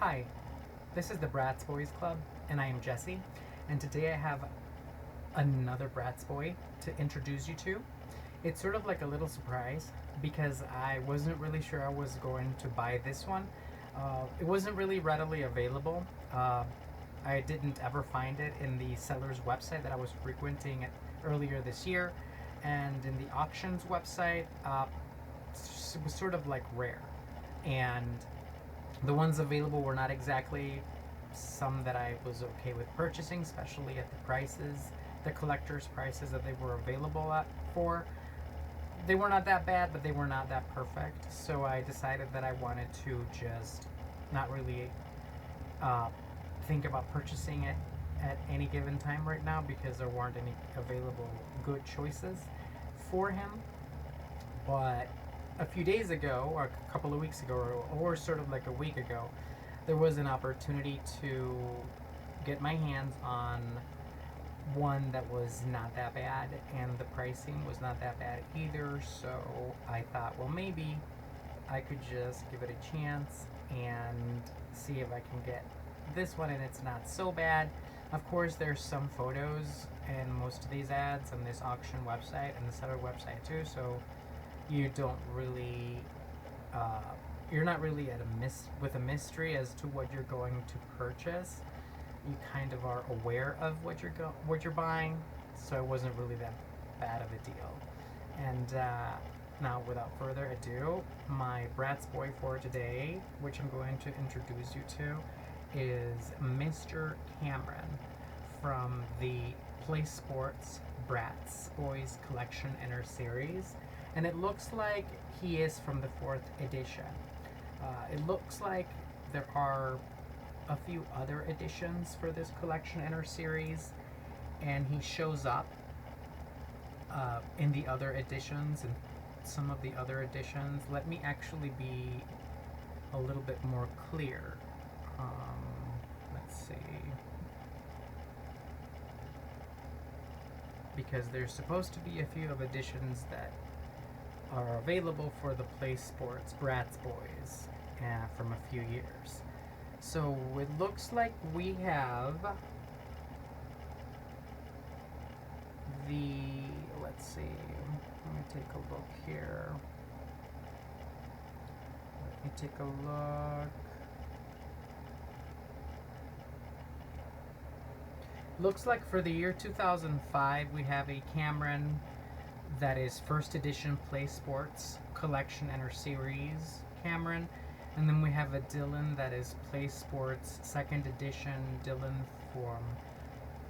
Hi, this is the Bratz Boyz Club, and I am Jesse, and today I have another Bratz Boy to introduce you to. It's sort of like a little surprise because I wasn't really sure I was going to buy this one. It wasn't really readily available. I didn't ever find it in the seller's website that I was frequenting earlier this year, and in the auctions website, it was sort of like rare. And the ones available were not exactly some that I was okay with purchasing, especially at the prices, the collector's prices that they were available at for. They were not that bad, but they were not that perfect. So I decided that I wanted to just not really think about purchasing it at any given time right now because there weren't any available good choices for him. But a few days ago, or a couple of weeks ago, or sort of like a week ago, there was an opportunity to get my hands on one that was not that bad, and the pricing was not that bad either. So I thought, well, maybe I could just give it a chance and see if I can get this one, and it's not so bad. Of course, there's some photos in most of these ads on this auction website and the seller website too, so you don't really you're not really at with a mystery as to what you're going to purchase. You kind of are aware of what you're buying, so it wasn't really that bad of a deal. And now, without further ado, my Bratz boy for today, which I'm going to introduce you to, is Mr. Cameron from the Sportz Bratz Boyz Collection Inner Series. And it looks like he is from the 4th edition. It looks like there are a few other editions for this collection inner series, and he shows up in the other editions and some of the other editions. Let me actually be a little bit more clear. Let's see. Because there's supposed to be a few of editions that are available for the Sportz Bratz Boyz from a few years. So it looks like we have the, let's see, let me take a look here. Let me take a look. Looks like for the year 2005 we have a Cameron that is 1st edition Sportz Collection Inner Series Cameron, and then we have a Dylan that is Sportz 2nd edition Dylan from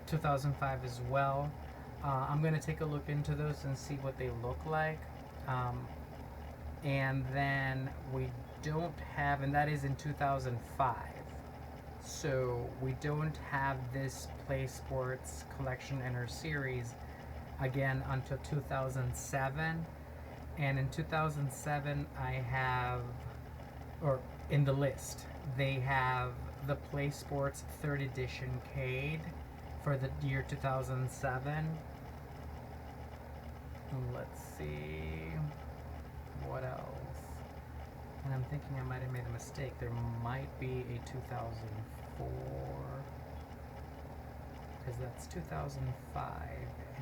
2005 as well. I'm going to take a look into those and see what they look like. And then we don't have, and that is in 2005. So we don't have this Sportz Collection Inner Series again until 2007. And in 2007 I have, or in the list, they have the Sportz 3rd edition Cade for the year 2007. Let's see what else. And I'm thinking I might have made a mistake. There might be a 2004, because that's 2005,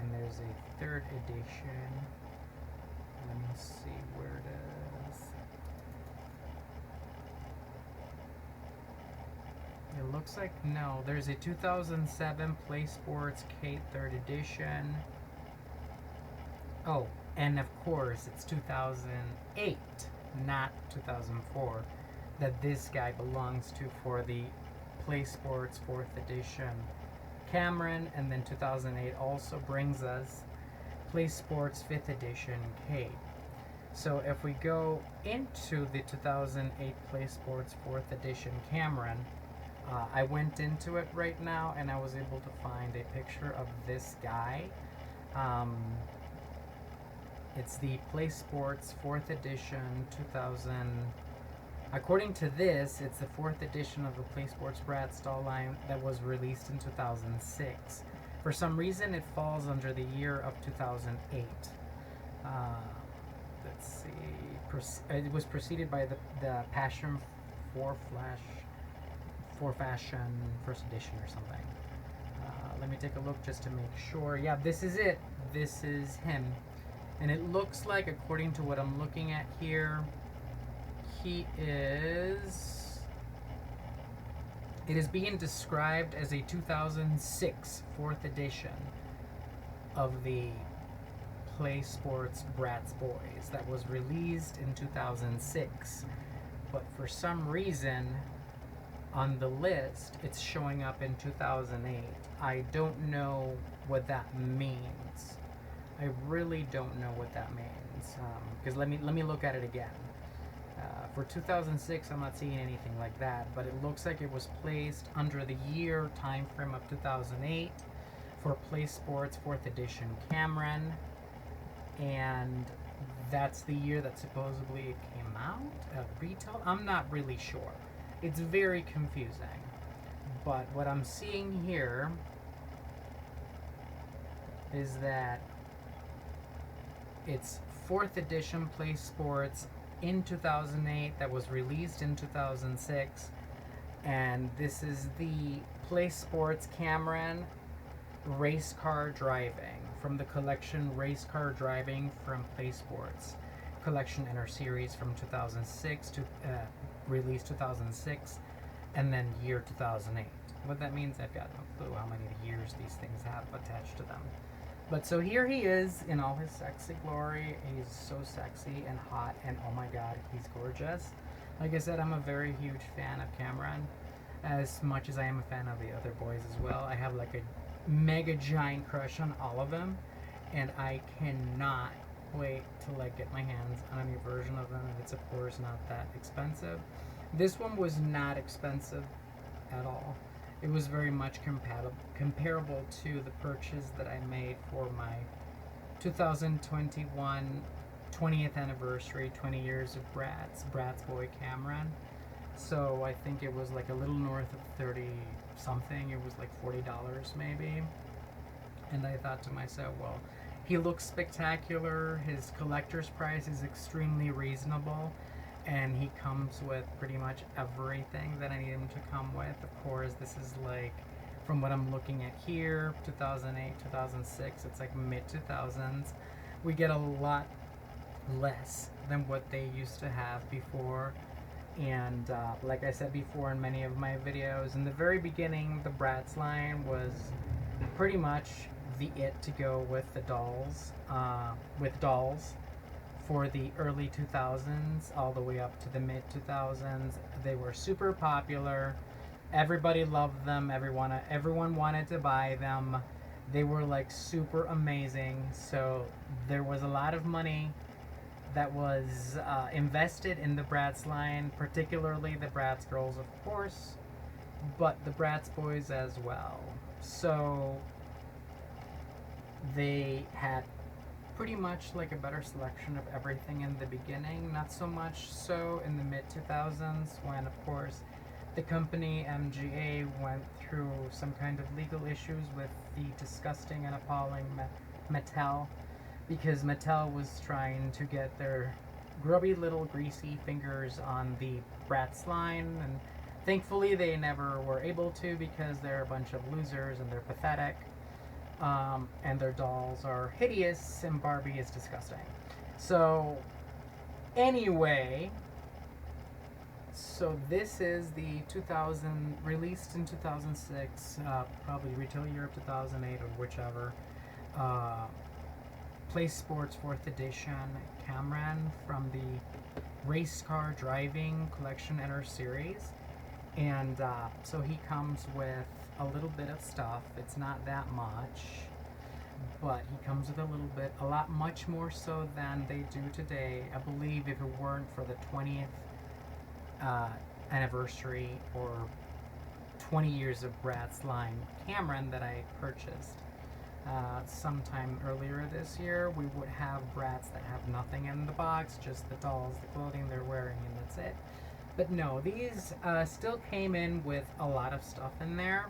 and there's a 3rd edition. Let me see where it is. It looks like, no, there's a 2007 Sportz Kate 3rd edition. Oh, and of course it's 2008, not 2004, that this guy belongs to for the Sportz 4th edition Cameron, and then 2008 also brings us Sportz 5th edition Kate. So if we go into the 2008 Sportz 4th edition Cameron, I went into it right now and I was able to find a picture of this guy. It's the Sportz 4th edition 2000. According to this, it's the 4th edition of the Sportz Bratz stall line that was released in 2006. For some reason, it falls under the year of 2008. Let's see. It was preceded by the Passion 4 Flash for fashion, first edition or something. Let me take a look just to make sure. Yeah, this is it. This is him. And it looks like, according to what I'm looking at here, he is... It is being described as a 2006 4th edition of the Sportz Bratz Boyz that was released in 2006. But for some reason, on the list, it's showing up in 2008. I don't know what that means. I really don't know what that means. Because let me look at it again. For 2006, I'm not seeing anything like that, but it looks like it was placed under the year time frame of 2008 for Sportz 4th edition Cameron, and that's the year that supposedly it came out at retail. I'm not really sure. It's very confusing. But what I'm seeing here is that it's 4th edition Sportz in 2008 that was released in 2006, and this is the Sportz Cameron Racecar Driving from the collection Racecar Driving from Sportz collection inner series from 2006 to release 2006, and then year 2008. What that means, I've got no clue how many years these things have attached to them. But so here he is in all his sexy glory. He's so sexy and hot, and oh my god, he's gorgeous. Like I said, I'm a very huge fan of Cameron, as much as I am a fan of the other boys as well. I have like a mega giant crush on all of them, and I cannot wait to like get my hands on a new version of them, and it's of course not that expensive. This one was not expensive at all. It was very much comparable to the purchase that I made for my 2021 20th anniversary, 20 years of Bratz Boy Cameron. So I think it was like a little north of 30 something. It was like $40 maybe. And I thought to myself, well, he looks spectacular. His collector's price is extremely reasonable. And he comes with pretty much everything that I need him to come with. Of course, this is like, from what I'm looking at here, 2008, 2006, it's like mid-2000s. We get a lot less than what they used to have before. And like I said before in many of my videos, in the very beginning, the Bratz line was pretty much the it to go with the dolls, for the early 2000s all the way up to the mid 2000s. They were super popular. Everybody loved them. Everyone wanted to buy them. They were like super amazing. So there was a lot of money that was invested in the Bratz line, particularly the Bratz girls, of course, but the Bratz boys as well. So they had pretty much like a better selection of everything in the beginning, not so much so in the mid-2000s when, of course, the company MGA went through some kind of legal issues with the disgusting and appalling Mattel, because Mattel was trying to get their grubby little greasy fingers on the Bratz line, and thankfully they never were able to, because they're a bunch of losers and they're pathetic. And their dolls are hideous, and Barbie is disgusting. So, anyway, so this is the released in 2006, probably retail year of 2008 or whichever, Sportz 4th edition Cameron from the Racecar Driving collection inner series. And so he comes with a little bit of stuff. It's not that much, but he comes with a lot much more so than they do today. I believe if it weren't for the 20th anniversary or 20 years of Bratz line Cameron that I purchased sometime earlier this year, we would have Bratz that have nothing in the box, just the dolls, the clothing they're wearing, and that's it. But no, these still came in with a lot of stuff in there.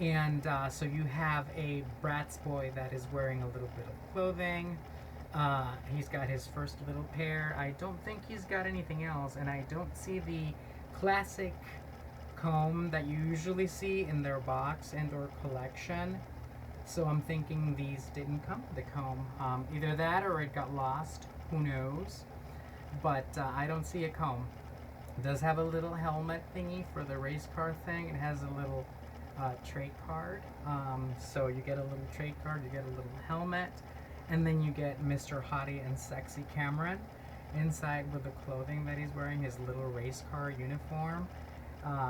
And so you have a Bratz boy that is wearing a little bit of clothing. He's got his first little pair. I don't think he's got anything else, and I don't see the classic comb that you usually see in their box and or collection. So I'm thinking these didn't come with the comb. Either that or it got lost. Who knows? But I don't see a comb. It does have a little helmet thingy for the race car thing. It has a little trait card. So you get a little trait card, you get a little helmet, and then you get Mr. Hottie and Sexy Cameron inside with the clothing that he's wearing, his little race car uniform,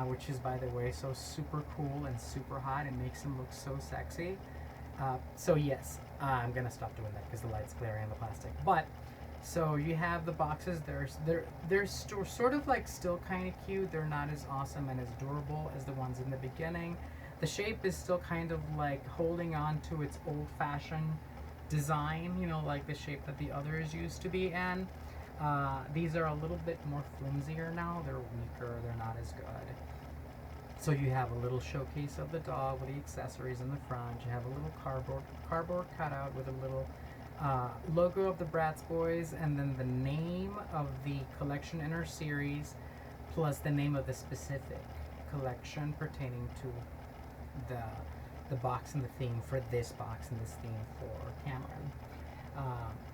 which is, by the way, so super cool and super hot. It makes him look so sexy. So yes, I'm gonna stop doing that because the light's glaring on the plastic. But so you have the boxes. They're sort of like still kind of cute. They're not as awesome and as durable as the ones in the beginning. The shape is still kind of like holding on to its old-fashioned design, you know, like the shape that the others used to be in. These are a little bit more flimsier now. They're weaker. They're not as good. So you have a little showcase of the dog with the accessories in the front. You have a little cardboard cutout with a little logo of the Bratz Boyz, and then the name of the collection inner series, plus the name of the specific collection pertaining to the box and the theme for this box and this theme for Cameron.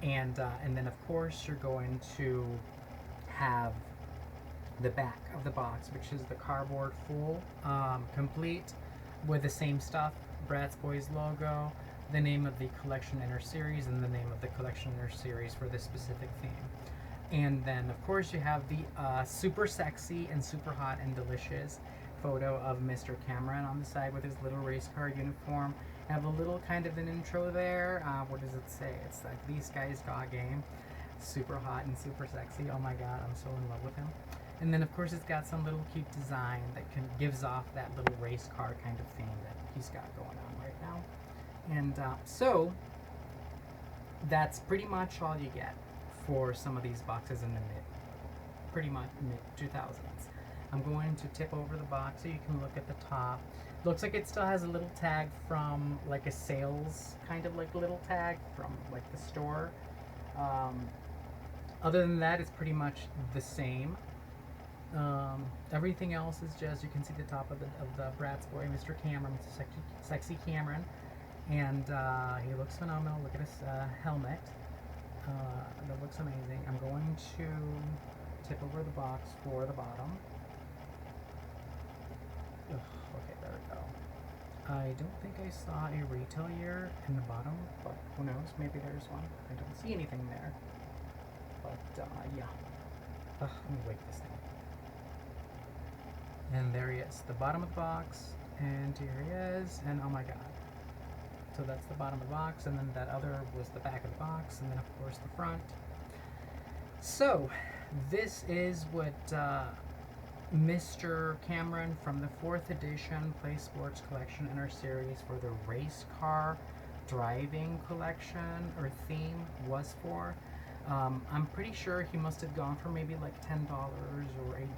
And then of course you're going to have the back of the box, which is the cardboard full, complete with the same stuff, Bratz Boyz logo, the name of the collection inner series, and the name of the collection inner series for this specific theme. And then of course you have the super sexy and super hot and delicious photo of Mr. Cameron on the side with his little race car uniform. I have a little kind of an intro there. What does it say? It's like, "These guys got game." Super hot and super sexy. Oh my god, I'm so in love with him. And then of course it's got some little cute design that gives off that little race car kind of theme that he's got going on right now. And so that's pretty much all you get for some of these boxes in the pretty much mid-2000s. I'm going to tip over the box so you can look at the top. Looks like it still has a little tag from like a sales kind of like little tag from like the store. Other than that, it's pretty much the same. Everything else is just, you can see the top of the Bratz boy, Mr. Cameron, Mr. Sexy Cameron, and he looks phenomenal. Look at his helmet. That looks amazing. I'm going to tip over the box for the bottom. Ugh, okay, there we go. I don't think I saw a retail year in the bottom, but who knows? Maybe there's one. I don't see anything there. But yeah. Ugh, let me wait this thing. And there he is, the bottom of the box, and here he is, and oh my god. So that's the bottom of the box, and then that other was the back of the box, and then of course the front. So this is what Mr. Cameron from the 4th edition Play Sports collection inner series for the Racecar Driving collection or theme was for. I'm pretty sure he must have gone for maybe like $10 or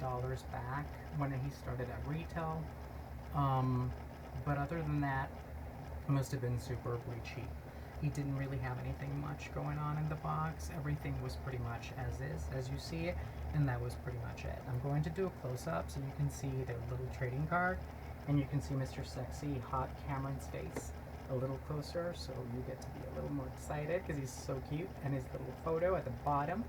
$8 back when he started at retail. But other than that, it must have been superbly cheap. He didn't really have anything much going on in the box. Everything was pretty much as is, as you see it, and that was pretty much it. I'm going to do a close-up so you can see their little trading card, and you can see Mr. Sexy Hot Cameron's face a little closer, so you get to be a little more excited because he's so cute, and his little photo at the bottom,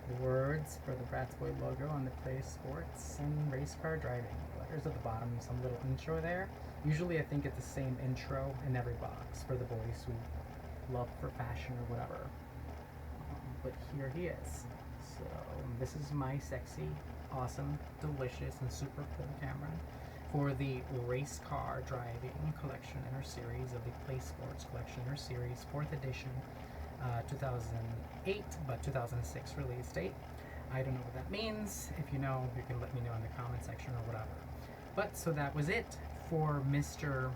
the words for the Bratz Boy logo on the Play Sports and Racecar Driving letters at the bottom, some little intro there. Usually I think it's the same intro in every box for the boys who love for fashion or whatever. But here he is. So this is my sexy, awesome, delicious, and super cool Cameron for the Racecar Driving collection inner series of the Play Sports collection inner series, 4th edition, 2008 but 2006 release date. I don't know what that means. If you know, you can let me know in the comment section or whatever. But so that was it for Mr.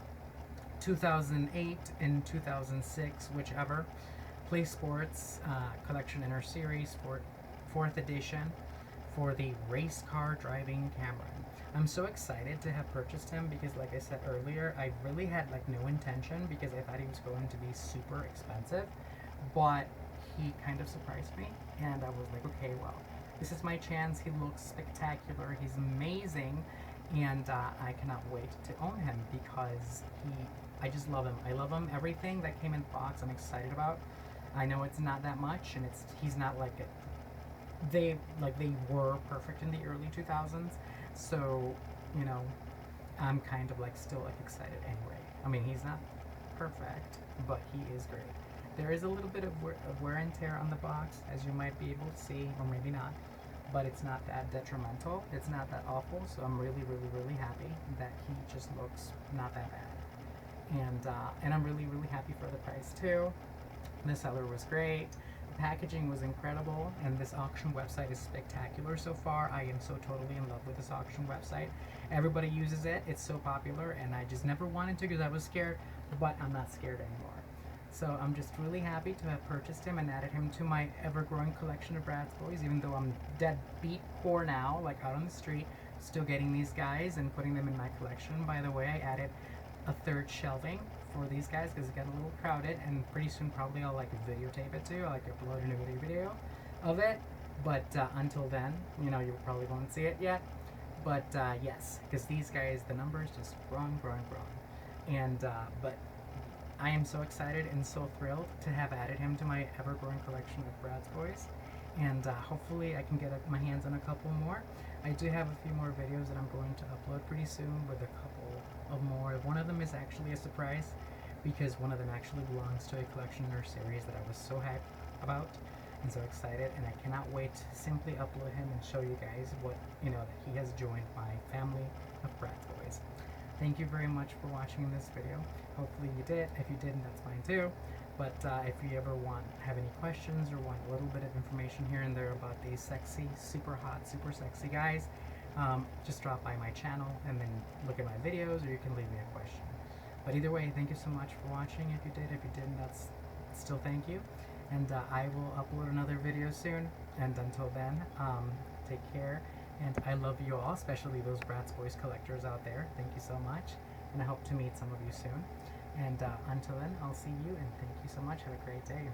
2008 and 2006, whichever, Play Sports collection inner series for 4th edition for the Racecar Driving Cameron. I'm so excited to have purchased him because, like I said earlier, I really had like no intention because I thought he was going to be super expensive, but he kind of surprised me, and I was like, okay, well, this is my chance. He looks spectacular. He's amazing. and I cannot wait to own him because I just love him. I love him. Everything that came in the box, I'm excited about. I know it's not that much, and he's not like it. They were perfect in the early 2000s, so you know I'm kind of like still like excited anyway. I mean, he's not perfect, but he is great. There is a little bit of wear and tear on the box, as you might be able to see, or maybe not, but it's not that detrimental. It's not that awful, so I'm really, really, really happy that he just looks not that bad. And I'm really, really happy for the price too. The seller was great. The packaging was incredible, and this auction website is spectacular so far. I am so totally in love with this auction website. Everybody uses it. It's so popular, and I just never wanted to because I was scared, but I'm not scared anymore. So I'm just really happy to have purchased him and added him to my ever-growing collection of Bratz Boyz, even though I'm dead beat poor now, like out on the street, still getting these guys and putting them in my collection. By the way, I added a third shelving for these guys because it got a little crowded, and pretty soon probably I'll like videotape it too. I'll like upload a new video of it, but until then, you know, you probably won't see it yet. But yes, because these guys, the numbers just growing, and but I am so excited and so thrilled to have added him to my ever-growing collection of Bratz Boyz, and hopefully I can get my hands on a couple more. I do have a few more videos that I'm going to upload pretty soon with a couple of more. One of them is actually a surprise because one of them actually belongs to a collection or series that I was so hyped about and so excited, and I cannot wait to simply upload him and show you guys what, you know, that he has joined my family of Bratz Boyz. Thank you very much for watching this video. Hopefully you did. If you didn't, that's fine too. But if you ever have any questions or want a little bit of information here and there about these sexy, super hot, super sexy guys, just drop by my channel and then look at my videos, or you can leave me a question. But either way, thank you so much for watching. If you did, if you didn't, that's still thank you. And I will upload another video soon. And until then, take care. And I love you all, especially those Bratz Boyz collectors out there. Thank you so much. And I hope to meet some of you soon. And until then, I'll see you, and thank you so much. Have a great day.